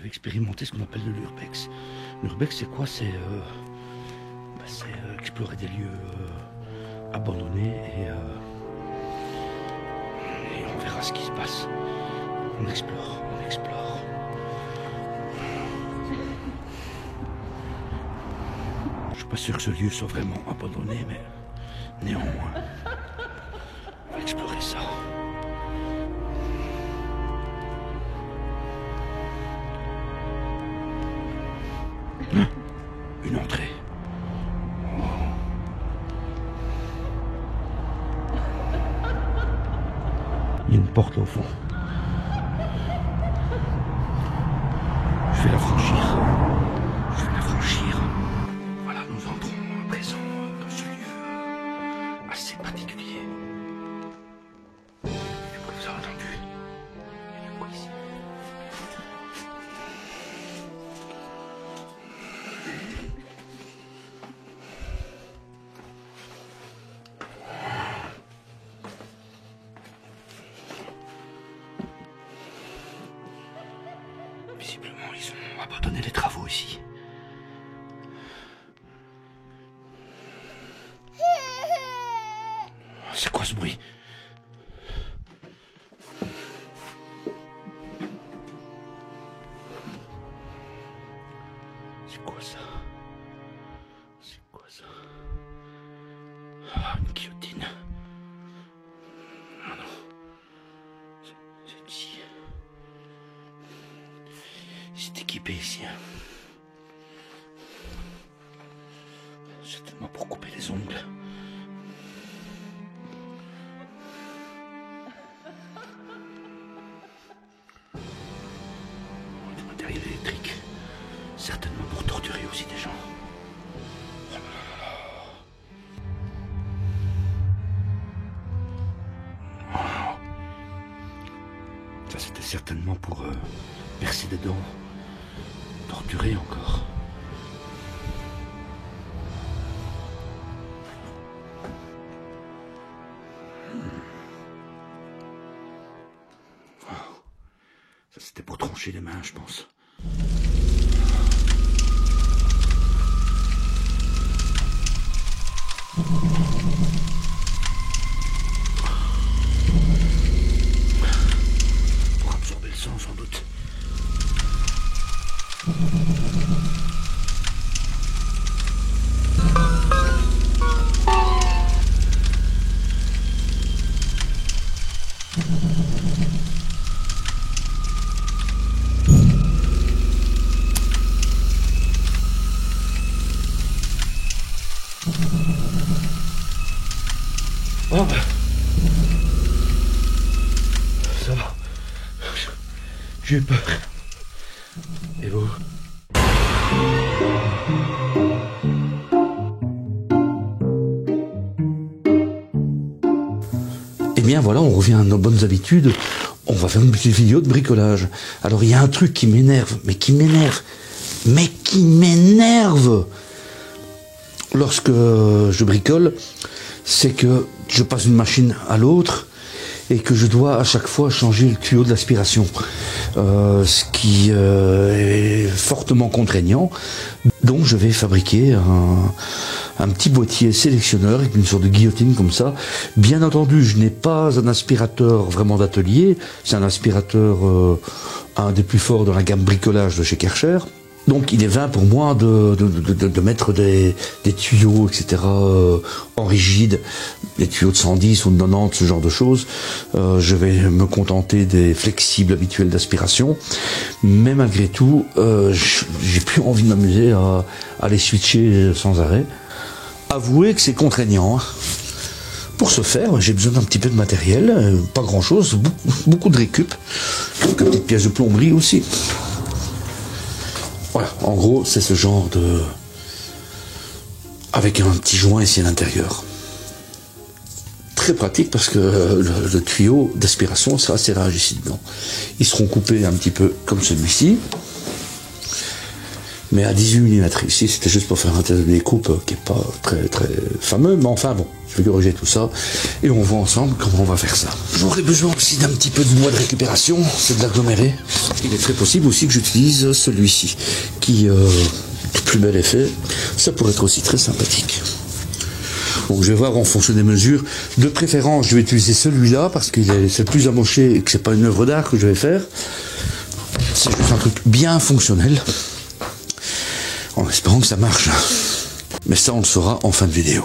je vais expérimenter ce qu'on appelle de l'urbex. L'urbex, c'est quoi? C'est explorer des lieux abandonnés et on verra ce qui se passe. On explore, on explore. Je suis pas sûr que ce lieu soit vraiment abandonné, mais néanmoins, on va explorer ça. Une entrée. Il y a une porte là au fond. Je vais la franchir. Je vais la franchir. Voilà, nous entrons à présent dans ce lieu assez particulier. Du coup, vous avez entendu. Il y a du bruit ici. Visiblement, ils ont abandonné les travaux ici. C'est quoi ce bruit? C'est quoi ça? C'est quoi ça? Ah, une guillotine. Ah non. C'est ici. C'est équipé ici. Certainement pour couper les ongles. Du matériel électrique. Certainement pour torturer aussi des gens. Oh là là là là. Oh. Ça c'était certainement pour percer des dents. Torturer encore. Wow. Ça c'était pour trancher les mains, je pense. Pour absorber le sang, sans doute. Oh bah. Ça va. J'ai eu peur. Et vous? Eh bien voilà, on revient à nos bonnes habitudes. On va faire une petite vidéo de bricolage. Alors il y a un truc qui m'énerve, lorsque je bricole, c'est que je passe d'une machine à l'autre et que je dois à chaque fois changer le tuyau de l'aspiration, ce qui est fortement contraignant. Donc je vais fabriquer un petit boîtier sélectionneur avec une sorte de guillotine comme ça. Bien entendu, je n'ai pas un aspirateur vraiment d'atelier, c'est un aspirateur un des plus forts dans la gamme bricolage de chez Kärcher. Donc il est vain pour moi de mettre des tuyaux, etc. En rigide, des tuyaux de 110 ou de 90, ce genre de choses. Je vais me contenter des flexibles habituels d'aspiration. Mais malgré tout, j'ai plus envie de m'amuser à les switcher sans arrêt. Avouez que c'est contraignant. Hein. Pour ce faire, j'ai besoin d'un petit peu de matériel, pas grand chose, beaucoup de récup, quelques petites pièces de plomberie aussi. Voilà, en gros, c'est ce genre de... avec un petit joint ici à l'intérieur. Très pratique parce que le tuyau d'aspiration sera serrage ici dedans. Ils seront coupés un petit peu comme celui-ci. mais à 18 mm. Ici, c'était juste pour faire un test de découpe qui n'est pas très très fameux, mais enfin bon, je vais corriger tout ça et on voit ensemble comment on va faire ça. J'aurais besoin aussi d'un petit peu de bois de récupération, c'est de l'aggloméré. Il est très possible aussi que j'utilise celui-ci qui de plus bel effet, ça pourrait être aussi très sympathique. Donc je vais voir en fonction des mesures. De préférence, je vais utiliser celui-là parce que c'est le plus amoché et que c'est pas une œuvre d'art que je vais faire. C'est juste un truc bien fonctionnel. En espérant que ça marche. Mais ça, on le saura en fin de vidéo.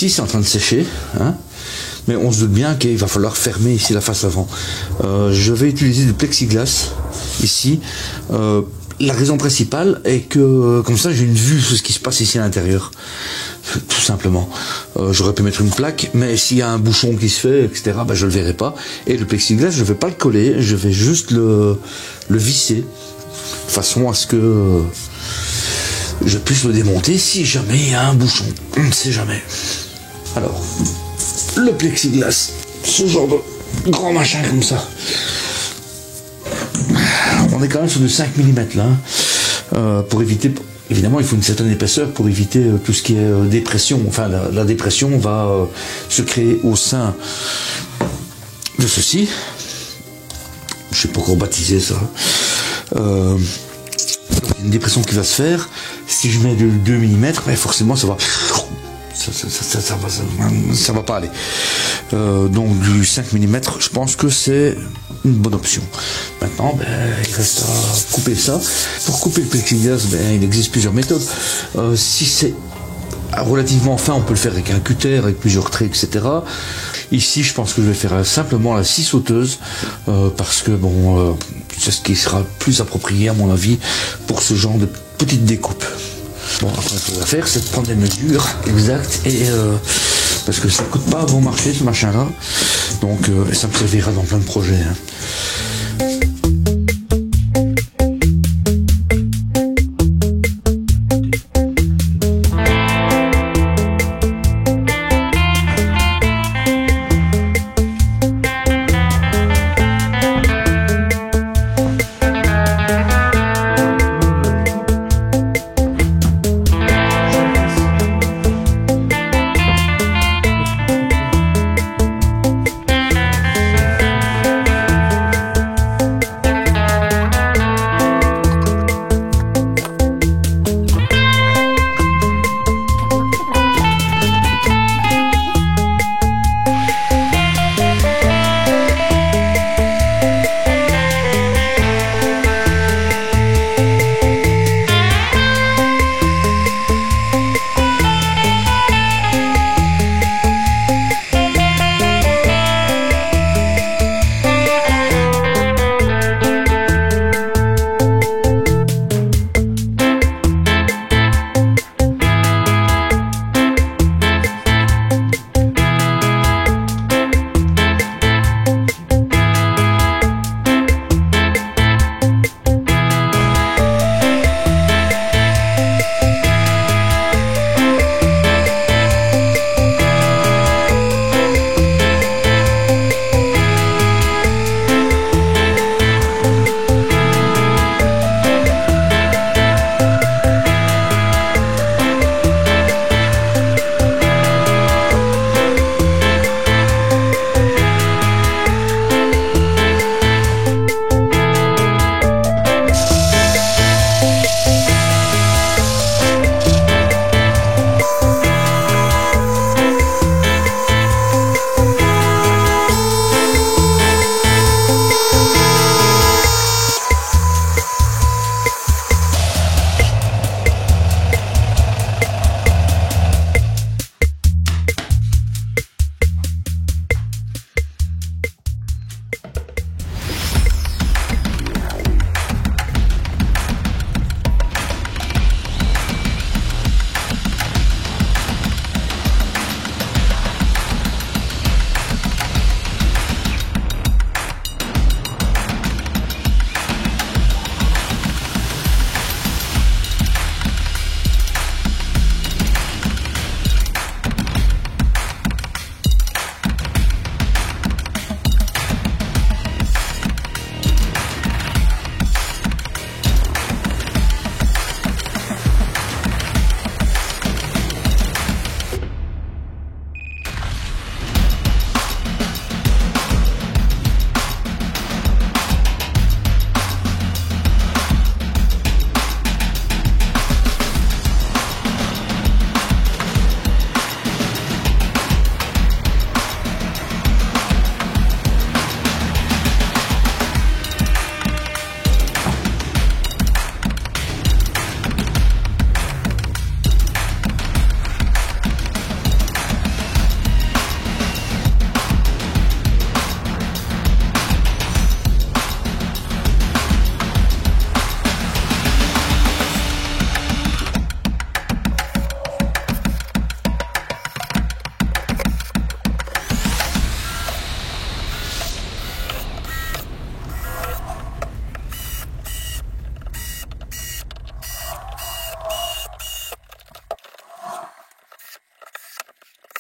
ici c'est en train de sécher, hein, mais on se doute bien qu'il va falloir fermer ici la face avant. Je vais utiliser du plexiglas ici. La raison principale est que comme ça j'ai une vue sur ce qui se passe ici à l'intérieur, tout simplement. J'aurais pu mettre une plaque, mais s'il y a un bouchon qui se fait, etc., ben, je le verrai pas. Et le plexiglas, je vais pas le coller, je vais juste le visser, de façon à ce que je puisse le démonter si jamais il y a un bouchon. On ne sait jamais. Alors, le plexiglas, ce genre de grand machin comme ça. On est quand même sur du 5 mm là, pour éviter, évidemment il faut une certaine épaisseur pour éviter tout ce qui est dépression. Enfin la dépression va se créer au sein de ceci. Je sais pas comment baptiser ça. Il y a une dépression qui va se faire. Si je mets du 2 mm, ben forcément ça va... Ça va pas aller. Donc du 5 mm, je pense que c'est une bonne option. Maintenant, il reste à couper ça. Pour couper le plexiglas, il existe plusieurs méthodes. Si c'est relativement fin, on peut le faire avec un cutter, avec plusieurs traits, etc. Ici, je pense que je vais faire simplement la scie sauteuse, parce que c'est ce qui sera plus approprié à mon avis pour ce genre de petite découpe. Bon, après, ce qu'on va faire, c'est de prendre des mesures exactes et parce que ça coûte pas bon marché ce machin-là, donc ça me servira dans plein de projets. Hein.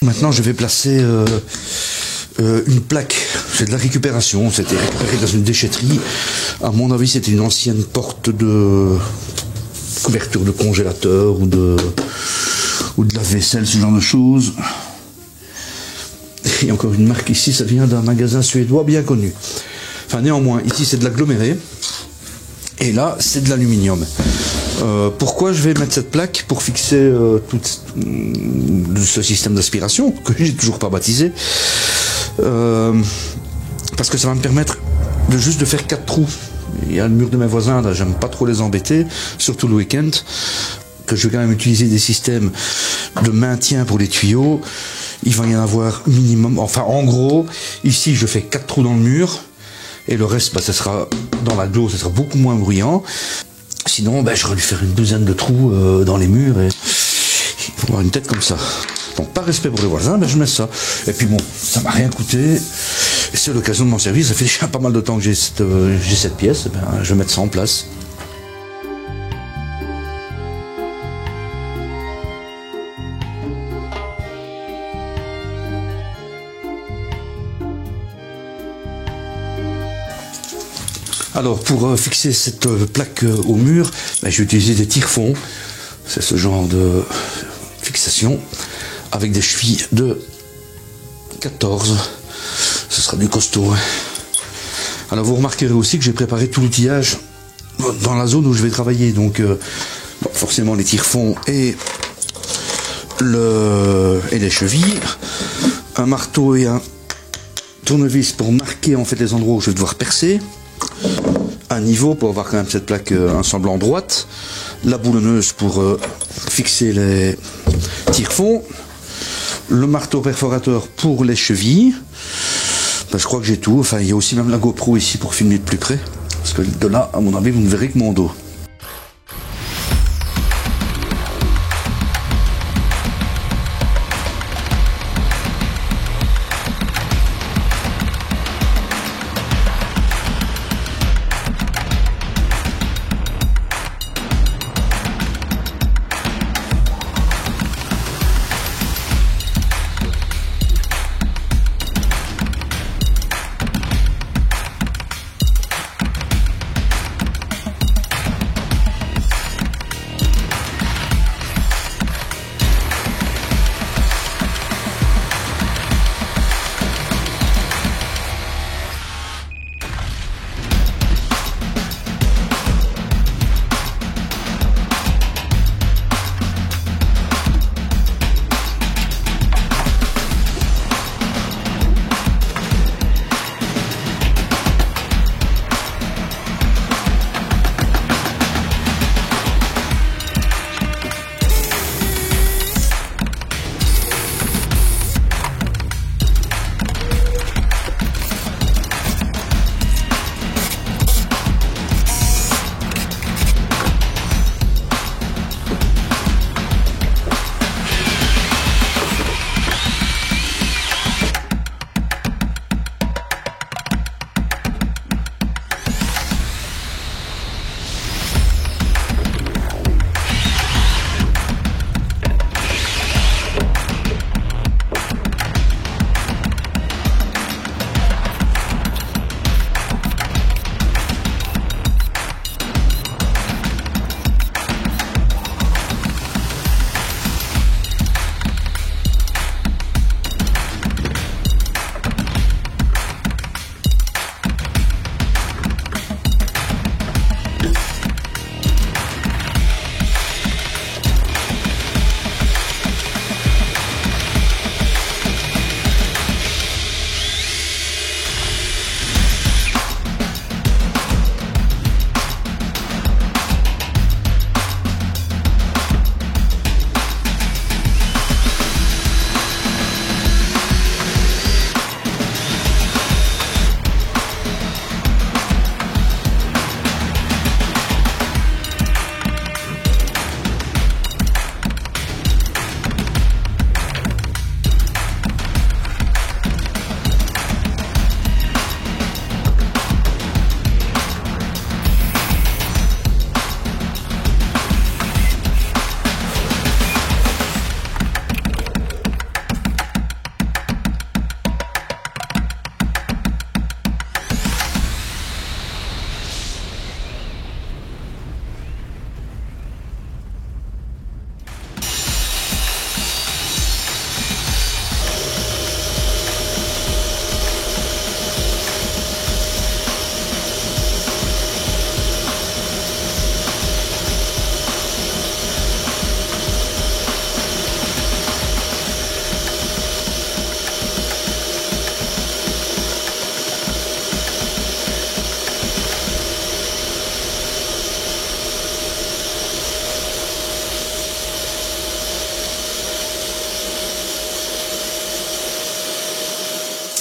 Maintenant, je vais placer une plaque. C'est de la récupération. C'était récupéré dans une déchetterie. À mon avis, c'était une ancienne porte de couverture de congélateur ou de lave-vaisselle, ce genre de choses. Et encore une marque ici, ça vient d'un magasin suédois bien connu. Enfin, néanmoins, ici c'est de l'aggloméré. Et là, c'est de l'aluminium. Pourquoi je vais mettre cette plaque? Pour fixer tout ce système d'aspiration, que j'ai toujours pas baptisé. Parce que ça va me permettre de faire 4 trous. Il y a le mur de mes voisins, là, j'aime pas trop les embêter, surtout le week-end, que je vais quand même utiliser des systèmes de maintien pour les tuyaux. Il va y en avoir minimum, enfin en gros, ici je fais 4 trous dans le mur, et le reste, ça sera dans l'agglo, ça sera beaucoup moins bruyant. Sinon, j'aurais dû faire une douzaine de trous dans les murs, et il faut avoir une tête comme ça. Donc par respect pour les voisins, je mets ça. Et puis bon, ça m'a rien coûté. C'est l'occasion de m'en servir, ça fait déjà pas mal de temps que j'ai cette pièce, je vais mettre ça en place. Alors pour fixer cette plaque au mur, j'ai utilisé des tire-fonds. C'est ce genre de fixation avec des chevilles de 14. Ce sera du costaud. Alors vous remarquerez aussi que j'ai préparé tout l'outillage dans la zone où je vais travailler. Donc forcément les tire-fonds et les chevilles, un marteau et un tournevis pour marquer en fait les endroits où je vais devoir percer, un niveau pour avoir quand même cette plaque un semblant droite, la boulonneuse pour fixer les tire-fonds, le marteau perforateur pour les chevilles. Je crois que j'ai tout. Enfin, il y a aussi même la GoPro ici pour filmer de plus près, parce que de là, à mon avis, vous ne verrez que mon dos.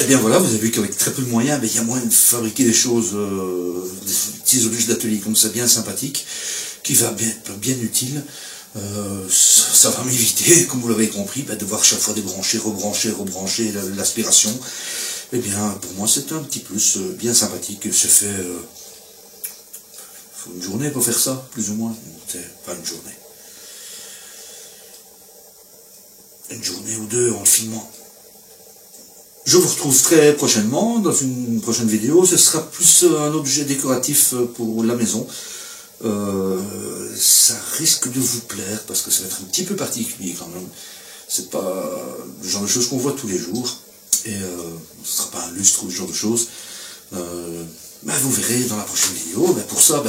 Eh bien voilà, vous avez vu qu'avec très peu de moyens, il y a moyen de fabriquer des choses, des petits objets d'atelier comme ça, bien sympathiques, qui va bien utile. Ça va m'éviter, comme vous l'avez compris, de devoir chaque fois débrancher, rebrancher l'aspiration. Eh bien, pour moi, c'est un petit plus bien sympathique. C'est fait faut une journée pour faire ça, plus ou moins. C'est pas une journée. Une journée ou deux en le filmant. Je vous retrouve très prochainement dans une prochaine vidéo. Ce sera plus un objet décoratif pour la maison. Ça risque de vous plaire parce que ça va être un petit peu particulier quand même. C'est pas le genre de choses qu'on voit tous les jours. Et ce sera pas un lustre ou ce genre de choses. Vous verrez dans la prochaine vidéo. Pour ça,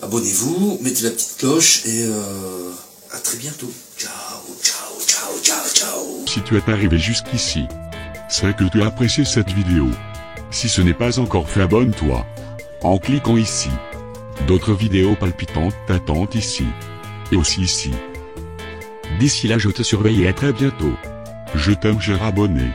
abonnez-vous, mettez la petite cloche et à très bientôt. Ciao, ciao, ciao, ciao, ciao. Si tu es arrivé jusqu'ici, c'est que tu as apprécié cette vidéo. Si ce n'est pas encore fait, abonne-toi en cliquant ici. D'autres vidéos palpitantes t'attendent ici. Et aussi ici. D'ici là, je te surveille et à très bientôt. Je t'aime, cher abonné.